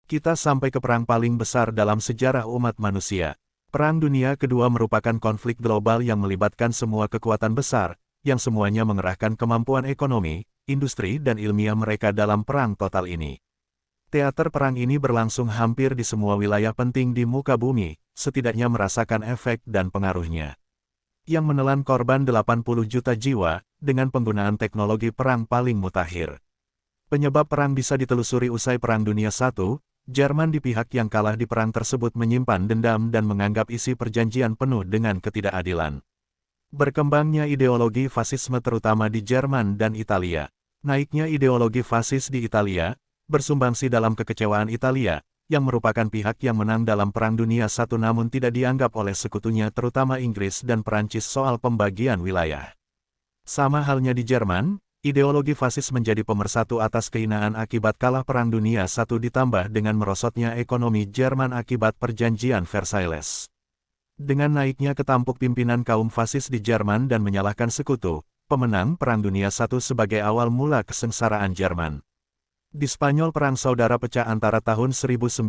Kita sampai ke perang paling besar dalam sejarah umat manusia. Perang Dunia Kedua merupakan konflik global yang melibatkan semua kekuatan besar, yang semuanya mengerahkan kemampuan ekonomi, industri dan ilmiah mereka dalam perang total ini. Teater perang ini berlangsung hampir di semua wilayah penting di muka bumi, setidaknya merasakan efek dan pengaruhnya. Yang menelan korban 80 juta jiwa, dengan penggunaan teknologi perang paling mutakhir. Penyebab perang bisa ditelusuri usai Perang Dunia I, Jerman di pihak yang kalah di perang tersebut menyimpan dendam dan menganggap isi perjanjian penuh dengan ketidakadilan. Berkembangnya ideologi fasisme terutama di Jerman dan Italia. Naiknya ideologi fasis di Italia, bersumbangsi dalam kekecewaan Italia, yang merupakan pihak yang menang dalam Perang Dunia I namun tidak dianggap oleh sekutunya terutama Inggris dan Perancis soal pembagian wilayah. Sama halnya di Jerman, ideologi fasis menjadi pemersatu atas kehinaan akibat kalah Perang Dunia I ditambah dengan merosotnya ekonomi Jerman akibat Perjanjian Versailles. Dengan naiknya ketampuk pimpinan kaum fasis di Jerman dan menyalahkan sekutu, pemenang Perang Dunia I sebagai awal mula kesengsaraan Jerman. Di Spanyol perang saudara pecah antara tahun 1936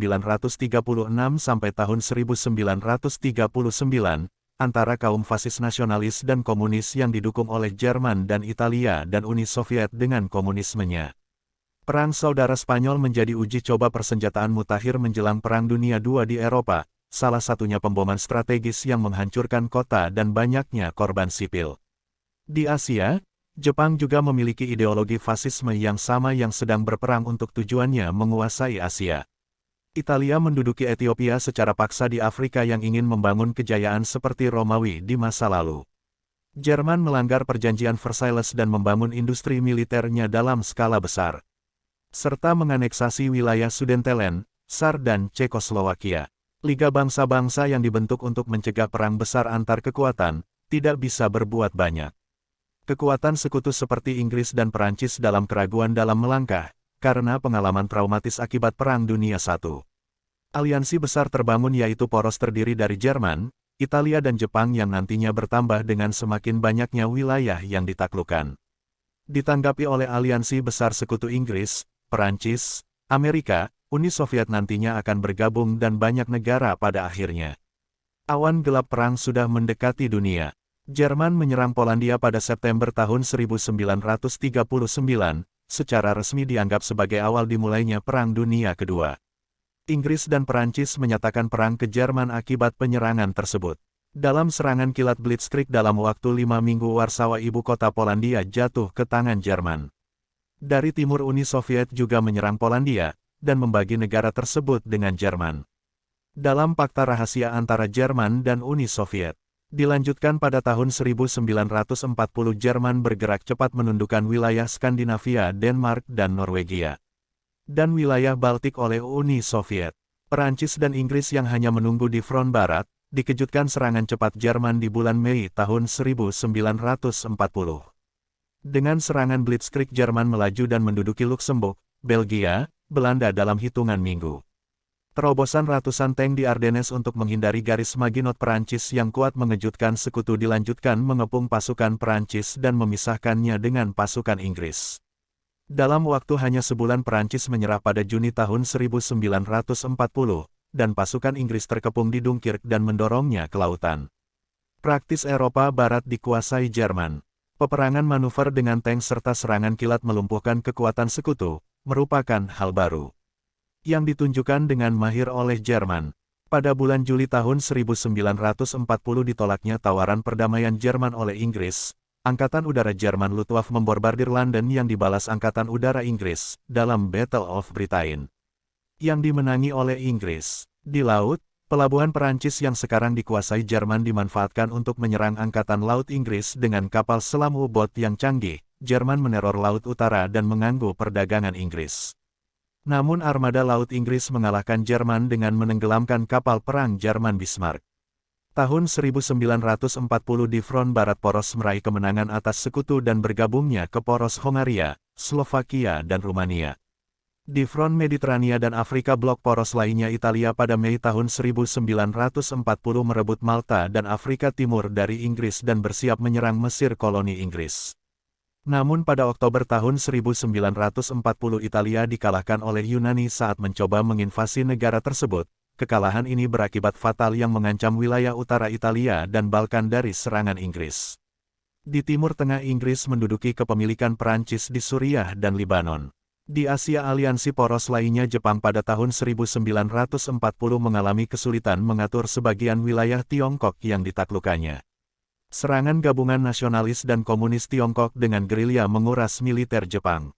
sampai tahun 1939, antara kaum fasis nasionalis dan komunis yang didukung oleh Jerman dan Italia dan Uni Soviet dengan komunismenya. Perang Saudara Spanyol menjadi uji coba persenjataan mutakhir menjelang Perang Dunia II di Eropa, salah satunya pemboman strategis yang menghancurkan kota dan banyaknya korban sipil. Di Asia, Jepang juga memiliki ideologi fasisme yang sama yang sedang berperang untuk tujuannya menguasai Asia. Italia menduduki Ethiopia secara paksa di Afrika yang ingin membangun kejayaan seperti Romawi di masa lalu. Jerman melanggar perjanjian Versailles dan membangun industri militernya dalam skala besar. Serta menganeksasi wilayah Sudetelen, Sar dan Cekoslowakia. Liga bangsa-bangsa yang dibentuk untuk mencegah perang besar antar kekuatan, tidak bisa berbuat banyak. Kekuatan sekutu seperti Inggris dan Perancis dalam keraguan dalam melangkah, karena pengalaman traumatis akibat Perang Dunia I. Aliansi besar terbangun yaitu poros terdiri dari Jerman, Italia dan Jepang yang nantinya bertambah dengan semakin banyaknya wilayah yang ditaklukkan. Ditanggapi oleh aliansi besar sekutu Inggris, Perancis, Amerika, Uni Soviet nantinya akan bergabung dan banyak negara pada akhirnya. Awan gelap perang sudah mendekati dunia. Jerman menyerang Polandia pada September tahun 1939, secara resmi dianggap sebagai awal dimulainya Perang Dunia Kedua. Inggris dan Perancis menyatakan perang ke Jerman akibat penyerangan tersebut. Dalam serangan kilat Blitzkrieg dalam waktu 5 minggu Warsawa ibu kota Polandia jatuh ke tangan Jerman. Dari timur Uni Soviet juga menyerang Polandia, dan membagi negara tersebut dengan Jerman. Dalam fakta rahasia antara Jerman dan Uni Soviet. Dilanjutkan pada tahun 1940 Jerman bergerak cepat menundukkan wilayah Skandinavia, Denmark dan Norwegia. Dan wilayah Baltik oleh Uni Soviet. Perancis dan Inggris yang hanya menunggu di front barat, dikejutkan serangan cepat Jerman di bulan Mei tahun 1940. Dengan serangan Blitzkrieg Jerman melaju dan menduduki Luksemburg, Belgia, Belanda dalam hitungan minggu. Terobosan ratusan tank di Ardennes untuk menghindari garis Maginot Perancis yang kuat mengejutkan sekutu dilanjutkan mengepung pasukan Perancis dan memisahkannya dengan pasukan Inggris. Dalam waktu hanya sebulan Perancis menyerah pada Juni tahun 1940, dan pasukan Inggris terkepung di Dunkirk dan mendorongnya ke lautan. Praktis Eropa Barat dikuasai Jerman. Peperangan manuver dengan tank serta serangan kilat melumpuhkan kekuatan sekutu, merupakan hal baru yang ditunjukkan dengan mahir oleh Jerman. Pada bulan Juli tahun 1940 ditolaknya tawaran perdamaian Jerman oleh Inggris. Angkatan Udara Jerman Luftwaffe membombardir London yang dibalas Angkatan Udara Inggris dalam Battle of Britain, yang dimenangi oleh Inggris. Di laut, pelabuhan Perancis yang sekarang dikuasai Jerman dimanfaatkan untuk menyerang Angkatan Laut Inggris dengan kapal selam U-boat yang canggih. Jerman meneror Laut Utara dan mengganggu perdagangan Inggris. Namun armada Laut Inggris mengalahkan Jerman dengan menenggelamkan kapal perang Jerman Bismarck. Tahun 1940 di front barat poros meraih kemenangan atas sekutu dan bergabungnya ke poros Hongaria, Slovakia dan Rumania. Di front Mediterania dan Afrika blok poros lainnya Italia pada Mei tahun 1940 merebut Malta dan Afrika Timur dari Inggris dan bersiap menyerang Mesir koloni Inggris. Namun pada Oktober tahun 1940 Italia dikalahkan oleh Yunani saat mencoba menginvasi negara tersebut. Kekalahan ini berakibat fatal yang mengancam wilayah utara Italia dan Balkan dari serangan Inggris. Di Timur Tengah Inggris menduduki kepemilikan Perancis di Suriah dan Libanon. Di Asia aliansi poros lainnya Jepang pada tahun 1940 mengalami kesulitan mengatur sebagian wilayah Tiongkok yang ditaklukkannya. Serangan gabungan nasionalis dan komunis Tiongkok dengan gerilya menguras militer Jepang.